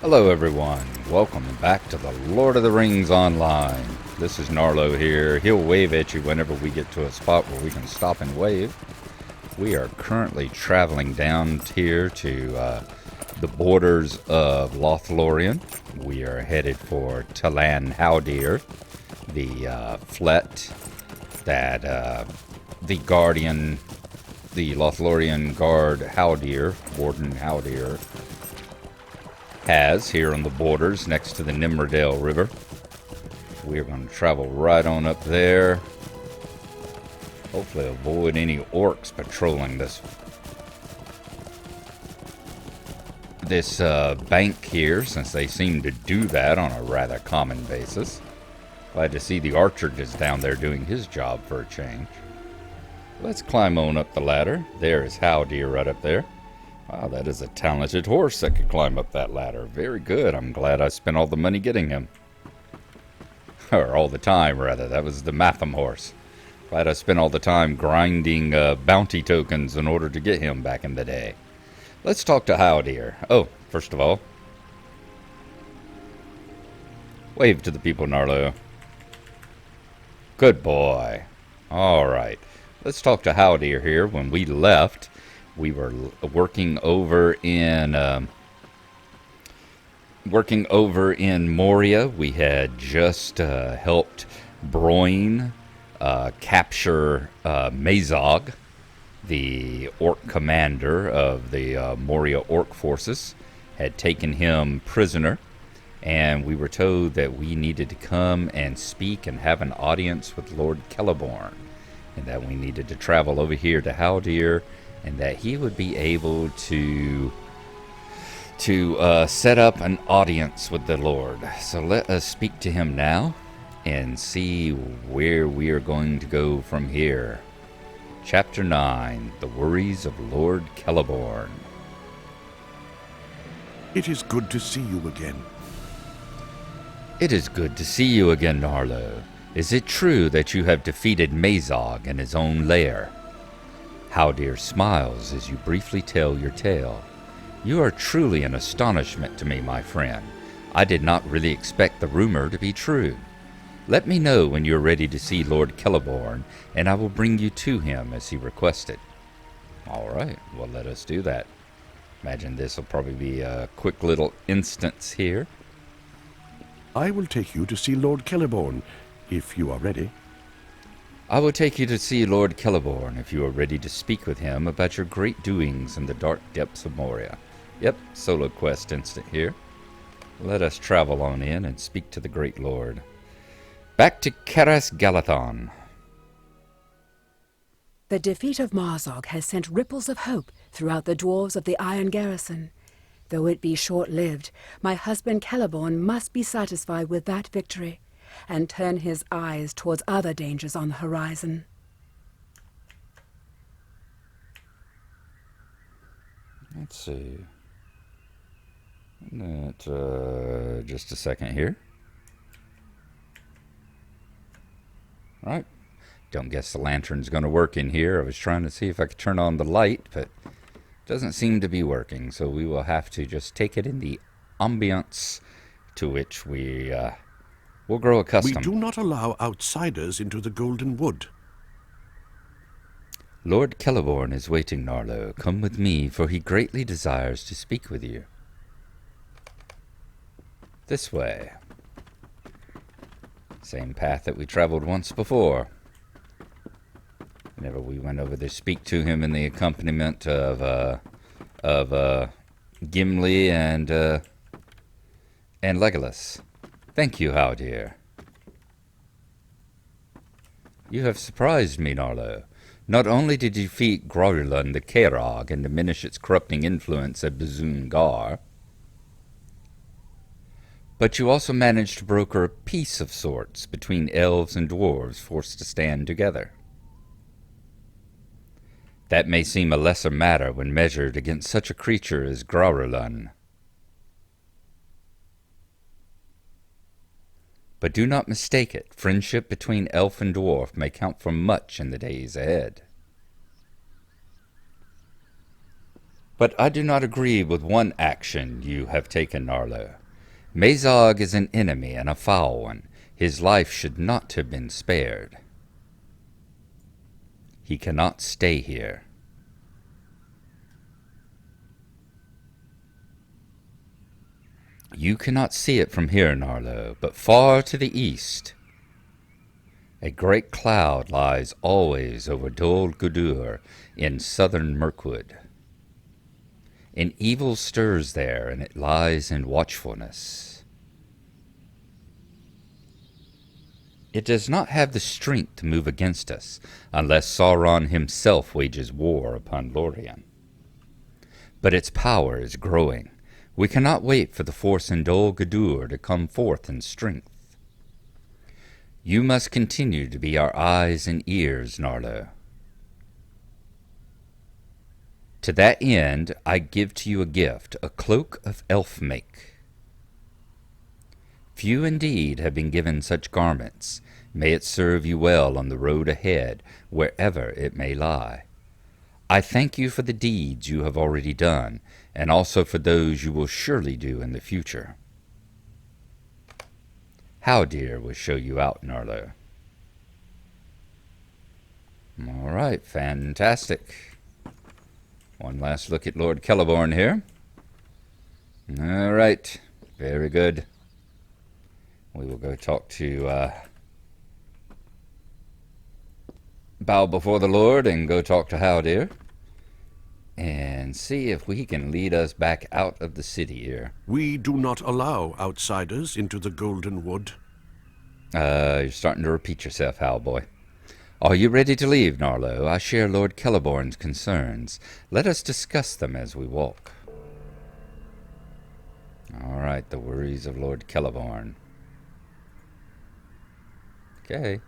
Hello everyone, welcome back to the Lord of the Rings Online. This is Gnarlo here. He'll wave at you whenever we get to a spot where we can stop and wave. We are currently traveling down here to the borders of Lothlorien. We are headed for Talan Haldir, the flet that the Lothlorien guard Haldir, Warden Haldir, has here on the borders next to the Nimrodale River. We are going to travel right on up there. Hopefully avoid any orcs patrolling this bank here, since they seem to do that on a rather common basis. Glad to see the archer just down there doing his job for a change. Let's climb on up the ladder. There is Haldir right up there. Wow, that is a talented horse that could climb up that ladder. Very good. I'm glad I spent all the money getting him. Or all the time, rather. That was the Matham horse. Glad I spent all the time grinding bounty tokens in order to get him back in the day. Let's talk to Haldir. Oh, first of all, wave to the people, Gnarlo. Good boy. All right. Let's talk to Haldir here. When we left, we were working over in Moria. We had just helped Broin capture Mazog, the orc commander of the Moria orc forces. Had taken him prisoner, and we were told that we needed to come and speak and have an audience with Lord Celeborn, and that we needed to travel over here to Haldir, and that he would be able to set up an audience with the Lord. So let us speak to him now and see where we are going to go from here. Chapter 9, The Worries of Lord Celeborn. It is good to see you again. It is good to see you again, Gnarlo. Is it true that you have defeated Mazog in his own lair? Haldir smiles as you briefly tell your tale. You are truly an astonishment to me, my friend. I did not really expect the rumor to be true. Let me know when you are ready to see Lord Celeborn, and I will bring you to him as he requested. All right, well, let us do that. Imagine this will probably be a quick little instance here. I will take you to see Lord Celeborn, if you are ready. I will take you to see Lord Celeborn if you are ready to speak with him about your great doings in the dark depths of Moria. Yep, solo quest instant here. Let us travel on in and speak to the great lord. Back to Caras Galadhon. The defeat of Mazog has sent ripples of hope throughout the dwarves of the Iron Garrison. Though it be short-lived, my husband Celeborn must be satisfied with that victory, and turn his eyes towards other dangers on the horizon. Let's see. Just a second here. All right. Don't guess the lantern's going to work in here. I was trying to see if I could turn on the light, but it doesn't seem to be working. So we will have to just take it in the ambience to which we'll grow accustomed. We do not allow outsiders into the Golden Wood. Lord Celeborn is waiting, Gnarlo. Come with me, for he greatly desires to speak with you. This way. Same path that we traveled once before. Whenever we went over to speak to him in the accompaniment of Gimli and Legolas. Thank you, Haldir. You have surprised me, Gnarlo. Not only did you defeat Graurulan the Caerog and diminish its corrupting influence at Bazun Gar, but you also managed to broker a peace of sorts between elves and dwarves forced to stand together. That may seem a lesser matter when measured against such a creature as Graurulan. But do not mistake it, friendship between elf and dwarf may count for much in the days ahead. But I do not agree with one action you have taken, Gnarlo. Mazog is an enemy and a foul one. His life should not have been spared. He cannot stay here. You cannot see it from here, Gnarlo, but far to the east, a great cloud lies always over Dol Guldur in southern Mirkwood. An evil stirs there, and it lies in watchfulness. It does not have the strength to move against us, unless Sauron himself wages war upon Lorien. But its power is growing. We cannot wait for the force in Dol Guldur to come forth in strength. You must continue to be our eyes and ears, Gnarlo. To that end, I give to you a gift, a cloak of elf make. Few indeed have been given such garments. May it serve you well on the road ahead, wherever it may lie. I thank you for the deeds you have already done, and also for those you will surely do in the future. Haldir will show you out, Gnarlo. All right, fantastic. One last look at Lord Celeborn here. All right, very good. We will go talk to bow before the Lord and go talk to Haldir and see if we can lead us back out of the city here. We do not allow outsiders into the Golden Wood. You're starting to repeat yourself, Howboy. Are you ready to leave, Gnarlo? I share Lord Celeborn's concerns. Let us discuss them as we walk. All right, the worries of Lord Celeborn. Okay.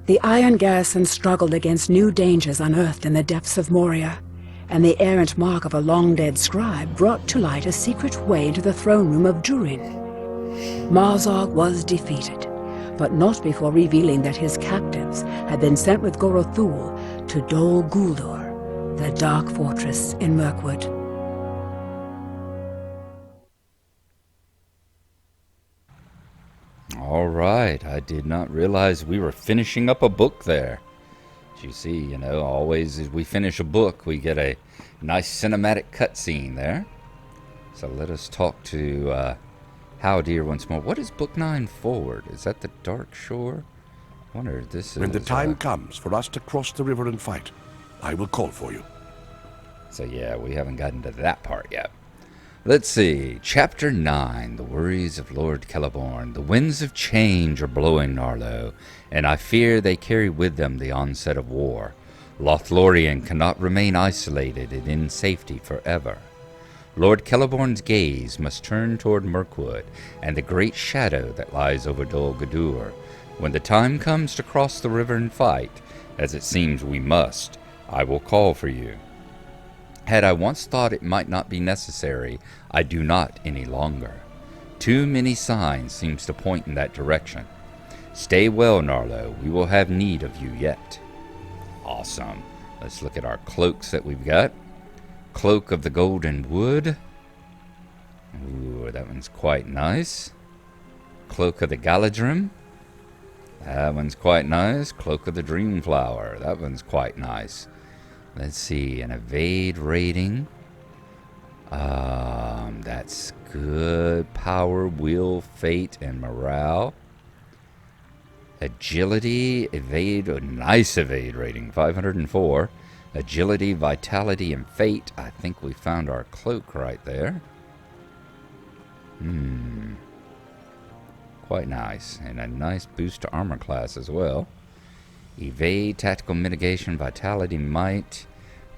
The Iron Garrison struggled against new dangers unearthed in the depths of Moria, and the errant mark of a long-dead scribe brought to light a secret way into the throne room of Durin. Mazog was defeated, but not before revealing that his captives had been sent with Gorothul to Dol Guldur, the dark fortress in Mirkwood. All right, I did not realize we were finishing up a book there. As you see, you know, always as we finish a book, we get a nice cinematic cutscene there. So let us talk to Haldir once more. What is Book 9 forward? Is that the Dark Shore? I wonder if this is... When the time comes for us to cross the river and fight, I will call for you. So yeah, we haven't gotten to that part yet. Let's see. Chapter 9, The Worries of Lord Celeborn. The winds of change are blowing, Gnarlo, and I fear they carry with them the onset of war. Lothlorien cannot remain isolated and in safety forever. Lord Celeborn's gaze must turn toward Mirkwood and the great shadow that lies over Dol Guldur. When the time comes to cross the river and fight, as it seems we must, I will call for you. Had I once thought it might not be necessary, I do not any longer. Too many signs seems to point in that direction. Stay well, Gnarlo. We will have need of you yet. Awesome. Let's look at our cloaks that we've got. Cloak of the Golden Wood. Ooh, that one's quite nice. Cloak of the Galadrim. That one's quite nice. Cloak of the Dreamflower. That one's quite nice. Let's see, an evade rating. That's good. Power, will, fate, and morale. Agility, evade, a nice evade rating, 504. Agility, vitality, and fate. I think we found our cloak right there. Quite nice. And a nice boost to armor class as well. Evade, tactical mitigation, vitality, might.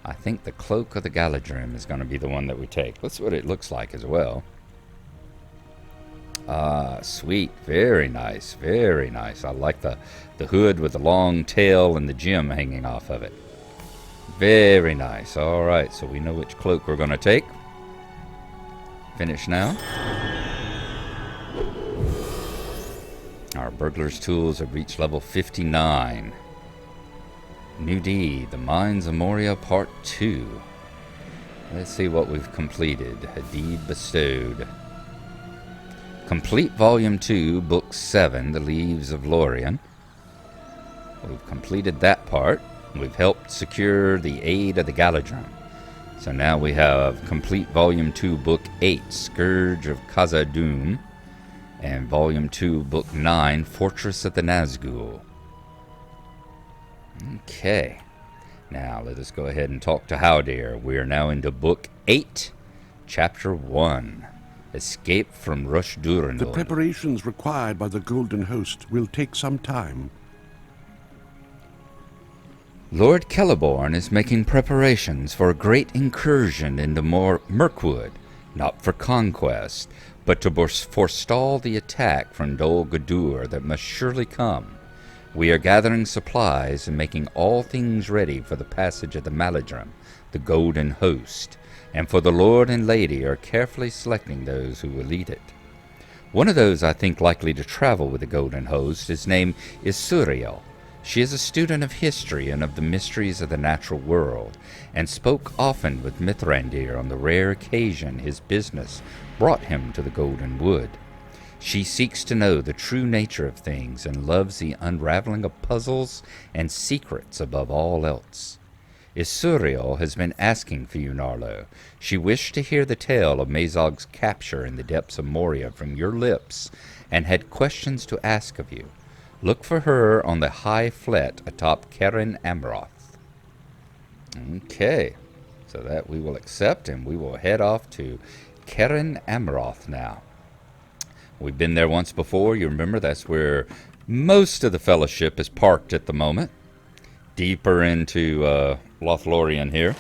I think the Cloak of the Galadrim is going to be the one that we take. That's what it looks like as well. Sweet. Very nice. Very nice. I like the hood with the long tail and the gem hanging off of it. Very nice. All right, so we know which cloak we're going to take. Finish now. Our burglar's tools have reached level 59. New D, The Mines of Moria Part 2. Let's see what we've completed. A deed bestowed. Complete Volume 2, Book 7, The Leaves of Lorien. We've completed that part. We've helped secure the aid of the Galadrim. So now we have complete Volume 2, Book 8, Scourge of Khazad-dûm, and Volume 2, Book 9, Fortress of the Nazgul. Okay. Now let us go ahead and talk to Haldir. We are now into Book 8, Chapter 1, Escape from Rush-Durinul. The preparations required by the Golden Host will take some time. Lord Celeborn is making preparations for a great incursion into Mirkwood, not for conquest, but to forestall the attack from Dol Guldur that must surely come. We are gathering supplies and making all things ready for the passage of the Maladrim, the Golden Host, and for the Lord and Lady are carefully selecting those who will lead it. One of those I think likely to travel with the Golden Host is named Isuriel. She is a student of history and of the mysteries of the natural world, and spoke often with Mithrandir on the rare occasion his business brought him to the Golden Wood. She seeks to know the true nature of things and loves the unraveling of puzzles and secrets above all else. Isuriel has been asking for you, Gnarlo. She wished to hear the tale of Mazog's capture in the depths of Moria from your lips, and had questions to ask of you. Look for her on the high flet atop Keren Amroth. Okay, so that we will accept, and we will head off to Keren Amroth now. We've been there once before. You remember that's where most of the Fellowship is parked at the moment. Deeper into Lothlorien here.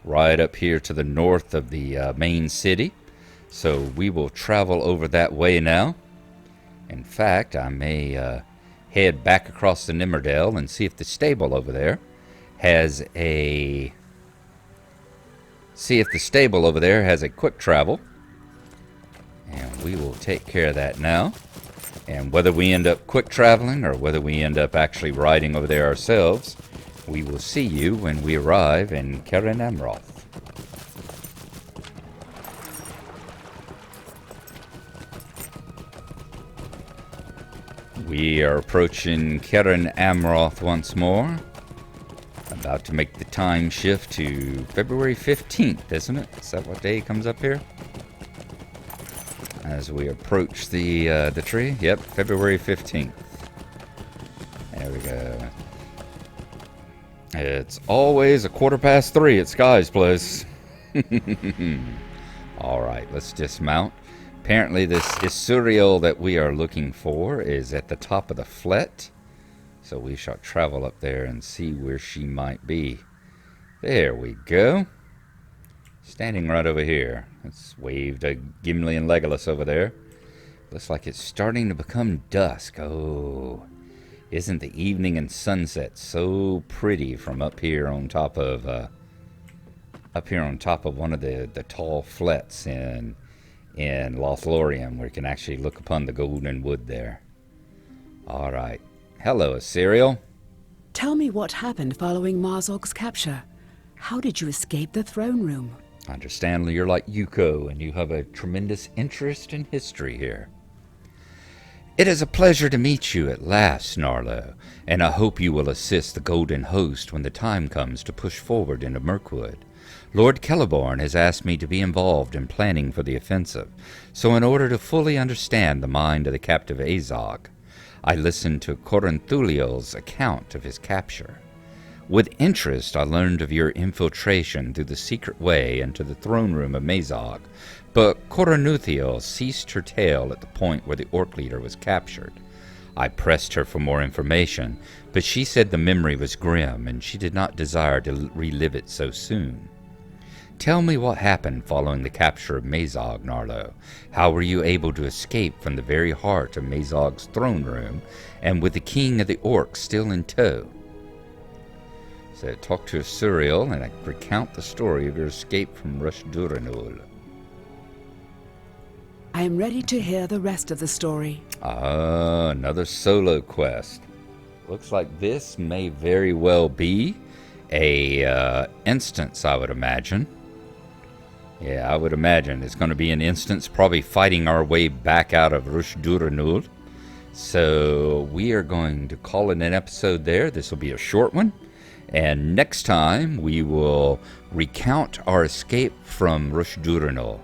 Right up here to the north of the main city. So we will travel over that way now. In fact, I may head back across the Nimmerdale and see if the stable over there has a quick travel. And we will take care of that now. And whether we end up quick traveling or whether we end up actually riding over there ourselves, we will see you when we arrive in Keren Amroth. We are approaching Keren Amroth once more. About to make the time shift to February 15th, isn't it? Is that what day comes up here? As we approach the tree. Yep, February 15th. There we go. It's always 3:15 at Sky's place. Alright, let's dismount. Apparently this Isuriel that we are looking for is at the top of the flet. So we shall travel up there and see where she might be. There we go. Standing right over here. Let's wave to Gimli and Legolas over there. Looks like it's starting to become dusk. Oh, isn't the evening and sunset so pretty from up here on top of one of the tall flets in Lothlorien, where you can actually look upon the Golden Wood there. All right. Hello, Isuriel. Tell me what happened following Mazog's capture. How did you escape the throne room? I understand you're like Yuko, and you have a tremendous interest in history here. It is a pleasure to meet you at last, Gnarlo, and I hope you will assist the Golden Host when the time comes to push forward into Mirkwood. Lord Celeborn has asked me to be involved in planning for the offensive, so in order to fully understand the mind of the captive Azog, I listened to Corinthulio's account of his capture. With interest, I learned of your infiltration through the secret way into the throne room of Mazog, but Corinthulio ceased her tale at the point where the orc leader was captured. I pressed her for more information, but she said the memory was grim and she did not desire to relive it so soon. Tell me what happened following the capture of Mazog, Gnarlo. How were you able to escape from the very heart of Mazog's throne room, and with the king of the orcs still in tow? So talk to Isuriel and recount the story of your escape from Rush-Durinul. I am ready to hear the rest of the story. Ah, another solo quest. looks like this may very well be a instance, I would imagine. Yeah, I would imagine it's going to be an instance, probably fighting our way back out of Rushduranul. So we are going to call it an episode there. This will be a short one. And next time we will recount our escape from Rushduranul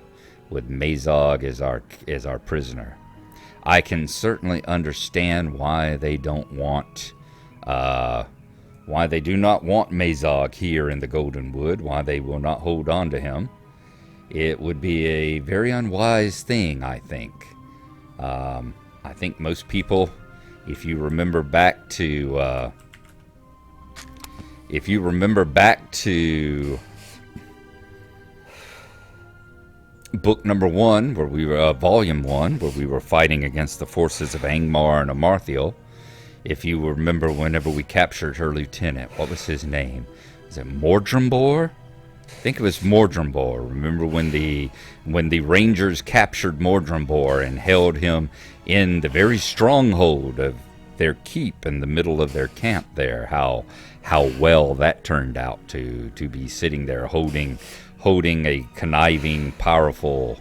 with Mazog as our prisoner. I can certainly understand why they don't want, why they do not want Mazog here in the Golden Wood, why they will not hold on to him. It would be a very unwise thing, I think. I think most people, if you remember back to book number 1, where we were volume 1, where we were fighting against the forces of Angmar and Amarthiel. If you remember, whenever we captured her lieutenant, what was his name? Was it Mordrembor? I think it was Mordrembor. Remember when the Rangers captured Mordrembor and held him in the very stronghold of their keep in the middle of their camp there? How well that turned out to be sitting there holding a conniving, powerful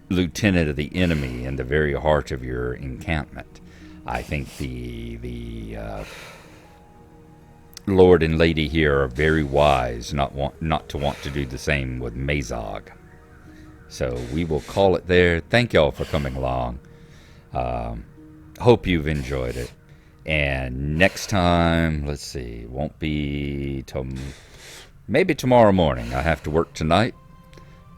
lieutenant of the enemy in the very heart of your encampment. I think the Lord and Lady here are very wise not to want to do the same with Mazog. So we will call it there. Thank y'all for coming along. Hope you've enjoyed it. And next time, let's see, won't be maybe tomorrow morning. I have to work tonight,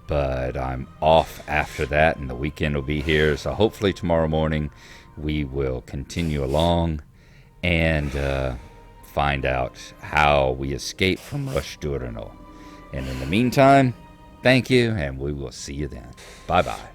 but I'm off after that, and the weekend will be here. So hopefully tomorrow morning we will continue along and find out how we escape from Rushduranul. And in the meantime, thank you, and we will see you then. Bye-bye.